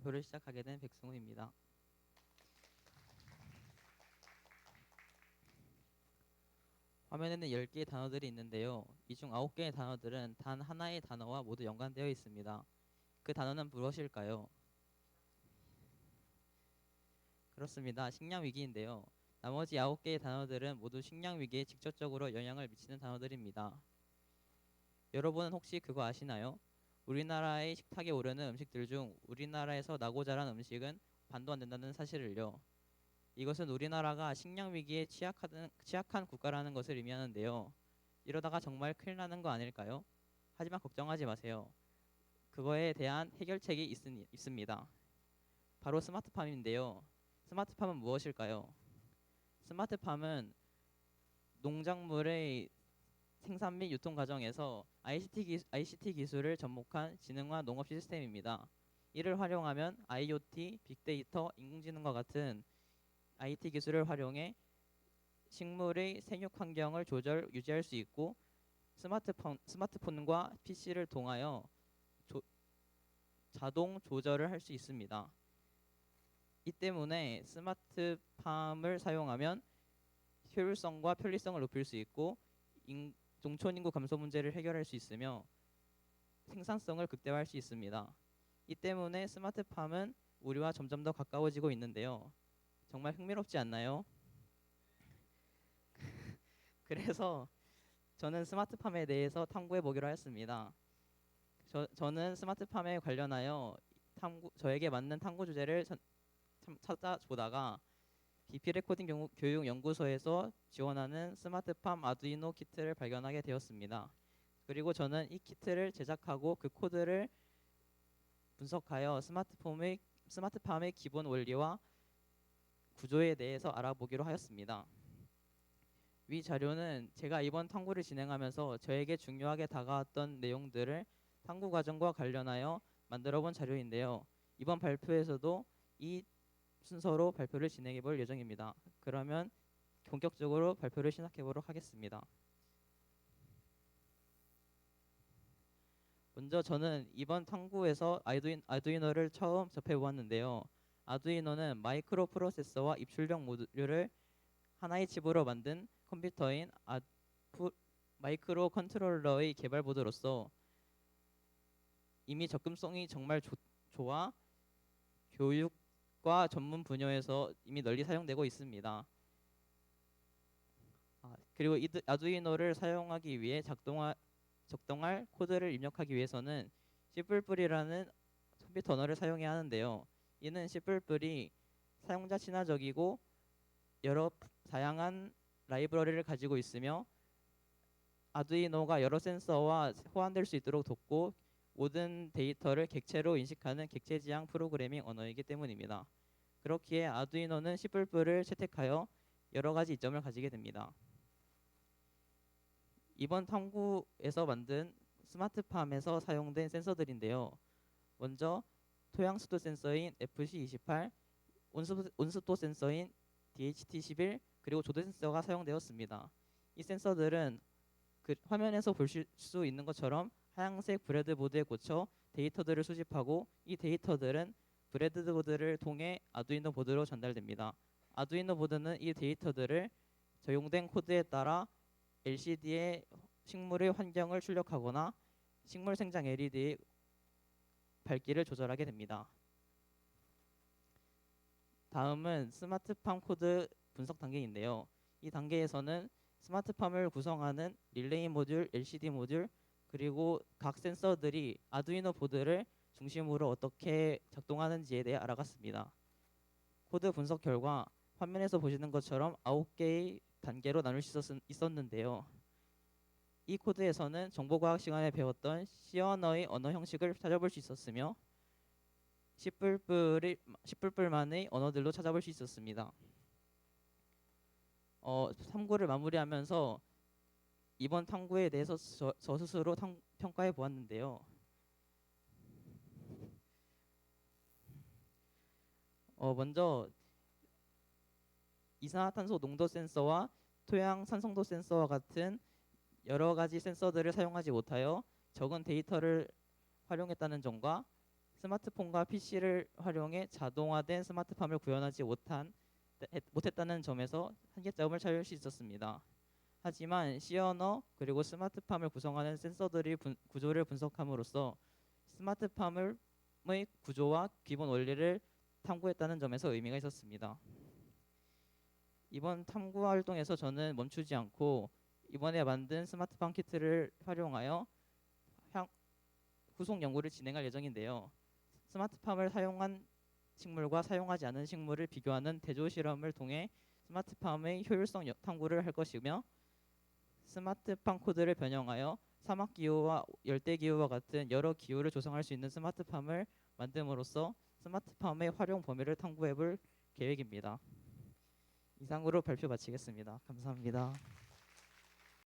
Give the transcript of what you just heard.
발표를 시작하게 된 백승우입니다. 화면에는 10개의 단어들이 있는데요. 이 중 9개의 단어들은 단 하나의 단어와 모두 연관되어 있습니다. 그 단어는 무엇일까요? 그렇습니다. 식량 위기인데요. 나머지 9개의 단어들은 모두 식량 위기에 직접적으로 영향을 미치는 단어들입니다. 여러분은 혹시 그거 아시나요? 우리나라의 식탁에 오르는 음식들 중 우리나라에서 나고 자란 음식은 반도 안 된다는 사실을요. 이것은 우리나라가 식량 위기에 취약한 국가라는 것을 의미하는데요. 이러다가 정말 큰일 나는 거 아닐까요? 하지만 걱정하지 마세요. 그거에 대한 해결책이 있습니다. 바로 스마트팜인데요. 스마트팜은 무엇일까요? 스마트팜은 농작물의 생산 및 유통 과정에서 ICT 기술을 접목한 지능화 농업 시스템입니다. 이를 활용하면 IoT, 빅데이터, 인공지능과 같은 IT 기술을 활용해 식물의 생육 환경을 유지할 수 있고 스마트폰과 PC를 통하여 자동 조절을 할 수 있습니다. 이 때문에 스마트팜을 사용하면 효율성과 편리성을 높일 수 있고 농촌 인구 감소 문제를 해결할 수 있으며 생산성을 극대화할 수 있습니다. 이 때문에 스마트팜은 우리와 점점 더 가까워지고 있는데요. 정말 흥미롭지 않나요? 그래서 저는 스마트팜에 대해서 탐구해 보기로 했습니다. 저는 스마트팜에 관련하여 저에게 맞는 탐구 주제를 찾아보다가 BP 레코딩 교육 연구소에서 지원하는 스마트팜 아두이노 키트를 발견하게 되었습니다. 그리고 저는 이 키트를 제작하고 그 코드를 분석하여 스마트팜의 기본 원리와 구조에 대해서 알아보기로 하였습니다. 위 자료는 제가 이번 탐구를 진행하면서 저에게 중요하게 다가왔던 내용들을 탐구 과정과 관련하여 만들어 본 자료인데요. 이번 발표에서도 이 순서로 발표를 진행해 볼 예정입니다. 그러면 본격적으로 발표를 시작해 보도록 하겠습니다. 먼저 저는 이번 탐구에서 아두이노를 처음 접해 보았는데요. 아두이노는 마이크로 프로세서와 입출력 모듈을 하나의 칩으로 만든 컴퓨터인 마이크로 컨트롤러의 개발 보드로서 이미 접근성이 정말 좋아 교육과 전문 분야에서 이미 널리 사용되고 있습니다. 그리고 아두이노를 사용하기 위해 적동할 코드를 입력하기 위해서는 C++이라는 컴퓨터 언어를 사용해야 하는데요. 이는 C++이 사용자 친화적이고 여러 다양한 라이브러리를 가지고 있으며 아두이노가 여러 센서와 호환될 수 있도록 돕고 모든 데이터를 객체로 인식하는 객체 지향 프로그래밍 언어이기 때문입니다. 그렇기에 아두이노는 C++를 채택하여 여러 가지 이점을 가지게 됩니다. 이번 탐구에서 만든 스마트팜에서 사용된 센서들인데요. 먼저 토양 습도 센서인 FC28, 온습도 센서인 DHT11, 그리고 조도 센서가 사용되었습니다. 이 센서들은 화면에서 볼 수 있는 것처럼 하얀색 브레드보드에 꽂혀 데이터들을 수집하고 이 데이터들은 브레드보드를 통해 아두이노 보드로 전달됩니다. 아두이노 보드는 이 데이터들을 적용된 코드에 따라 LCD에 식물의 환경을 출력하거나 식물 생장 LED의 밝기를 조절하게 됩니다. 다음은 스마트팜 코드 분석 단계인데요. 이 단계에서는 스마트팜을 구성하는 릴레이 모듈, LCD 모듈, 그리고 각 센서들이 아두이노 보드를 중심으로 어떻게 작동하는지에 대해 알아갔습니다. 코드 분석 결과 화면에서 보시는 것처럼 9개의 단계로 나눌 수 있었는데요. 이 코드에서는 정보과학 시간에 배웠던 C 언어의 언어 형식을 찾아볼 수 있었으며 C++만의 언어들로 찾아볼 수 있었습니다. 탐구를 마무리하면서 이번 탐구에 대해서 저 스스로 평가해 보았는데요. 먼저 이산화탄소 농도 센서와 토양 산성도 센서와 같은 여러 가지 센서들을 사용하지 못하여 적은 데이터를 활용했다는 점과 스마트폰과 PC를 활용해 자동화된 스마트팜을 구현하지 못했다는 점에서 한계점을 찾을 수 있었습니다. 하지만 C 언어 그리고 스마트팜을 구성하는 센서들이 구조를 분석함으로써 스마트팜의 구조와 기본 원리를 탐구했다는 점에서 의미가 있었습니다. 이번 탐구 활동에서 저는 멈추지 않고 이번에 만든 스마트팜 키트를 활용하여 후속 연구를 진행할 예정인데요. 스마트팜을 사용한 식물과 사용하지 않은 식물을 비교하는 대조 실험을 통해 스마트팜의 효율성 탐구를 할 것이며 스마트팜 코드를 변형하여 사막 기후와 열대 기후와 같은 여러 기후를 조성할 수 있는 스마트팜을 만듦으로써 스마트팜의 활용 범위를 탐구해볼 계획입니다. 이상으로 발표 마치겠습니다. 감사합니다.